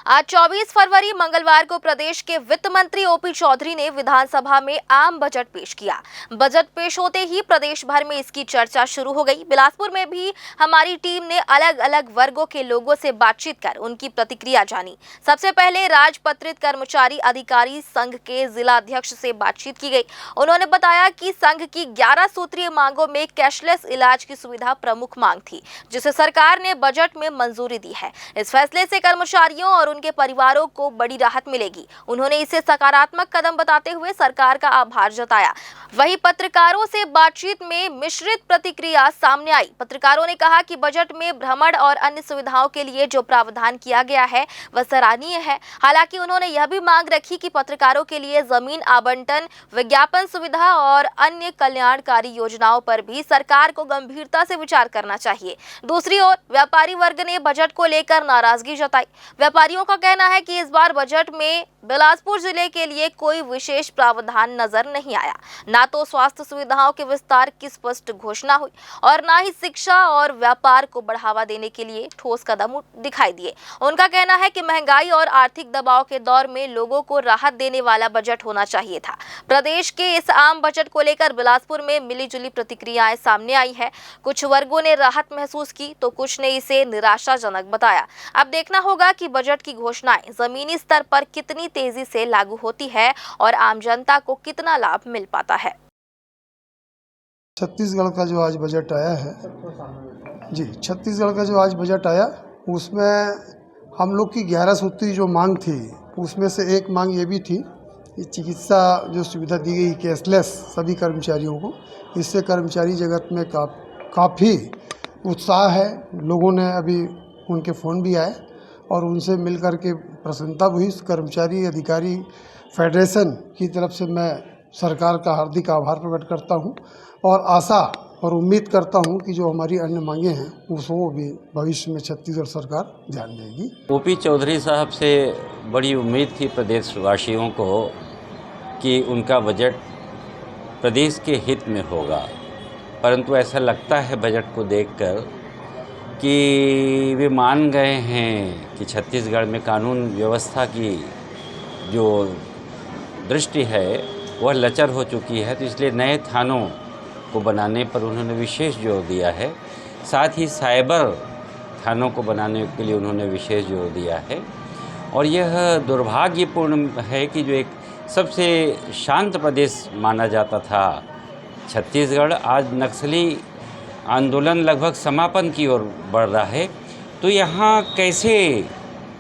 आज 24 फरवरी मंगलवार को प्रदेश के वित्त मंत्री ओपी चौधरी ने विधानसभा में आम बजट पेश किया। बजट पेश होते ही प्रदेश भर में इसकी चर्चा शुरू हो गई। बिलासपुर में भी हमारी टीम ने अलग अलग वर्गों के लोगों से बातचीत कर उनकी प्रतिक्रिया जानी। सबसे पहले राजपत्रित कर्मचारी अधिकारी संघ के जिला अध्यक्ष से बातचीत की गई। उन्होंने बताया कि संघ की 11 सूत्रीय मांगों में कैशलेस इलाज की सुविधा प्रमुख मांग थी, जिसे सरकार ने बजट में मंजूरी दी है। इस फैसले से कर्मचारियों और उनके परिवारों को बड़ी राहत मिलेगी। उन्होंने इसे सकारात्मक कदम बताते हुए सरकार का आभार जताया। वहीं पत्रकारों से बातचीत में मिश्रित प्रतिक्रिया सामने आई। पत्रकारों ने कहा कि बजट में भ्रमण और अन्य सुविधाओं के लिए जो प्रावधान किया गया है वह सराहनीय है। हालांकि उन्होंने यह भी मांग रखी कि पत्रकारों के लिए जमीन आवंटन, विज्ञापन सुविधा और अन्य कल्याणकारी योजनाओं पर भी सरकार को गंभीरता से विचार करना चाहिए। दूसरी ओर व्यापारी वर्ग ने बजट को लेकर नाराजगी जताई। व्यापारियों का कहना है कि इस बार बजट में बिलासपुर जिले के लिए कोई विशेष प्रावधान नजर नहीं आया। ना तो स्वास्थ्य सुविधाओं के विस्तार की स्पष्ट घोषणा हुई और ना ही शिक्षा और व्यापार को बढ़ावा देने के लिए ठोस कदम दिखाई दिए। उनका कहना है कि महंगाई और आर्थिक दबाव के दौर में लोगों को राहत देने वाला बजट होना चाहिए था। प्रदेश के इस आम बजट को लेकर बिलासपुर में मिलीजुली प्रतिक्रियाएं सामने आई है। कुछ वर्गों ने राहत महसूस की तो कुछ ने इसे निराशाजनक बताया। अब देखना होगा कि बजट की घोषणाएं जमीनी स्तर पर कितनी तेजी से लागू होती है और आम जनता को कितना लाभ मिल पाता है। छत्तीसगढ़ का जो आज बजट आया है जी, छत्तीसगढ़ का जो आज बजट आया उसमें हम लोग की 11 सूत्री जो मांग थी उसमें से एक मांग ये भी थी कि चिकित्सा जो सुविधा दी गई कैशलेस सभी कर्मचारियों को, इससे कर्मचारी जगत में काफ़ी उत्साह है। लोगों ने अभी उनके फ़ोन भी आए और उनसे मिल कर के प्रसन्नता हुई। कर्मचारी अधिकारी फेडरेशन की तरफ से मैं सरकार का हार्दिक आभार प्रकट करता हूं और आशा और उम्मीद करता हूं कि जो हमारी अन्य मांगे हैं उसको भी भविष्य में छत्तीसगढ़ सरकार ध्यान देगी। ओपी चौधरी साहब से बड़ी उम्मीद थी प्रदेशवासियों को कि उनका बजट प्रदेश के हित में होगा, परंतु ऐसा लगता है बजट को देखकर कि वे मान गए हैं कि छत्तीसगढ़ में कानून व्यवस्था की जो दृष्टि है वह लचर हो चुकी है, तो इसलिए नए थानों को बनाने पर उन्होंने विशेष जोर दिया है। साथ ही साइबर थानों को बनाने के लिए उन्होंने विशेष जोर दिया है। और यह दुर्भाग्यपूर्ण है कि जो एक सबसे शांत प्रदेश माना जाता था छत्तीसगढ़, आज नक्सली आंदोलन लगभग समापन की ओर बढ़ रहा है। तो यहाँ कैसे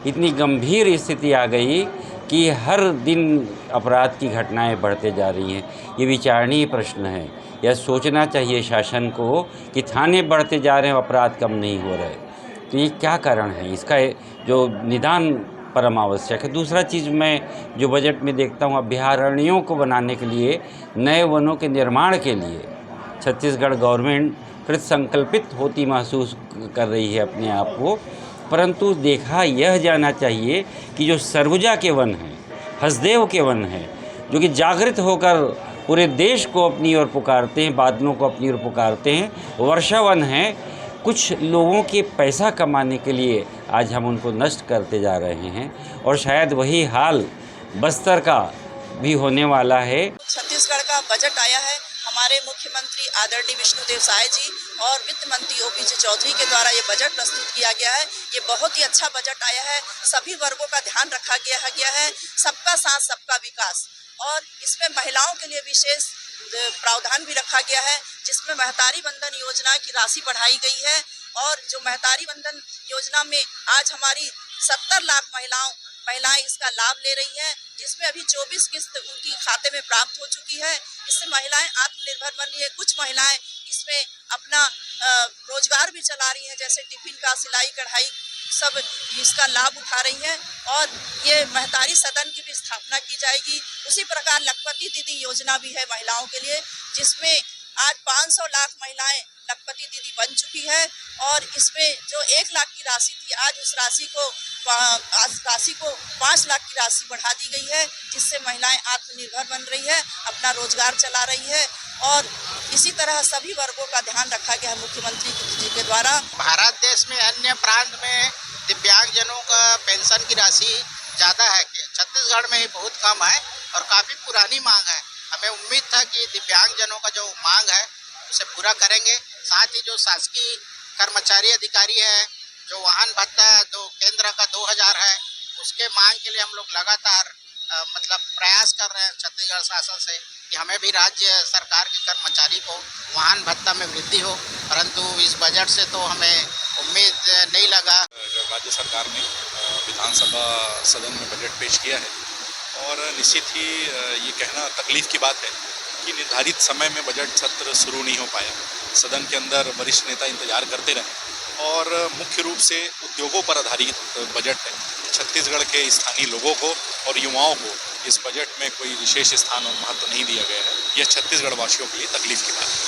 इतनी गंभीर स्थिति आ गई कि हर दिन अपराध की घटनाएं बढ़ते जा रही हैं। ये विचारणीय प्रश्न है। यह सोचना चाहिए शासन को कि थाने बढ़ते जा रहे हैं, अपराध कम नहीं हो रहे। तो ये क्या कारण है, इसका जो निदान परम आवश्यक है। दूसरा चीज़ मैं जो बजट में देखता हूँ, अभयारण्यों को बनाने के लिए, नए वनों के निर्माण के लिए छत्तीसगढ़ गवर्नमेंट कृत संकल्पित होती महसूस कर रही है अपने आप को, परंतु देखा यह जाना चाहिए कि जो सरगुजा के वन हैं, हसदेव के वन हैं, जो कि जागृत होकर पूरे देश को अपनी ओर पुकारते हैं, बादलों को अपनी ओर पुकारते हैं, वर्षा वन हैं, कुछ लोगों के पैसा कमाने के लिए आज हम उनको नष्ट करते जा रहे हैं और शायद वही हाल बस्तर का भी होने वाला है। छत्तीसगढ़ का बजट आया है। हमारे मुख्यमंत्री आदरणीय विष्णुदेव साय जी और वित्त मंत्री ओपी चौधरी के द्वारा ये बजट प्रस्तुत किया गया है। ये बहुत ही अच्छा बजट आया है। सभी वर्गों का ध्यान रखा गया है। सबका साथ सबका विकास, और इसमें महिलाओं के लिए विशेष प्रावधान भी रखा गया है, जिसमें महतारी बंधन योजना की राशि बढ़ाई गई है। और जो महतारी बंधन योजना में आज हमारी 70 लाख महिलाएं इसका लाभ ले रही हैं, जिसमें अभी 24 किस्त उनकी खाते में प्राप्त हो चुकी है। इससे महिलाएं आत्मनिर्भर बन रही है। कुछ महिलाएं इसमें अपना रोजगार भी चला रही हैं, जैसे टिफिन का, सिलाई कढ़ाई, सब इसका लाभ उठा रही हैं। और ये महतारी सदन की भी स्थापना की जाएगी। उसी प्रकार लखपति दीदी योजना भी है महिलाओं के लिए, जिसमें आज 500 लाख महिलाएं लखपति दीदी बन चुकी है। और इसमें जो 1 लाख की राशि थी, आज उस राशि को 5 लाख की राशि बढ़ा दी गई है, जिससे महिलाएं आत्मनिर्भर बन रही है, अपना रोजगार चला रही है। और इसी तरह सभी वर्गों का ध्यान रखा गया है मुख्यमंत्री जी के द्वारा। भारत देश में अन्य प्रांत में दिव्यांगजनों का पेंशन की राशि ज़्यादा है कि छत्तीसगढ़ में ही बहुत कम है और काफ़ी पुरानी मांग है। हमें उम्मीद था कि दिव्यांगजनों का जो मांग है उसे पूरा करेंगे। साथ ही जो शासकीय कर्मचारी अधिकारी है, जो वाहन भत्ता जो केंद्र का 2000 है, उसके मांग के लिए हम लोग लगातार मतलब प्रयास कर रहे हैं छत्तीसगढ़ शासन से कि हमें भी राज्य सरकार के कर्मचारी को वाहन भत्ता में वृद्धि हो, परंतु इस बजट से तो हमें उम्मीद नहीं लगा। राज्य सरकार ने विधानसभा सदन में बजट पेश किया है और निश्चित ही ये कहना तकलीफ की बात है कि निर्धारित समय में बजट सत्र शुरू नहीं हो पाया। सदन के अंदर वरिष्ठ नेता इंतजार करते रहे और मुख्य रूप से उद्योगों पर आधारित बजट है। छत्तीसगढ़ के स्थानीय लोगों को और युवाओं को इस बजट में कोई विशेष स्थान और महत्व नहीं दिया गया है। यह छत्तीसगढ़ वासियों के लिए तकलीफ की बात है।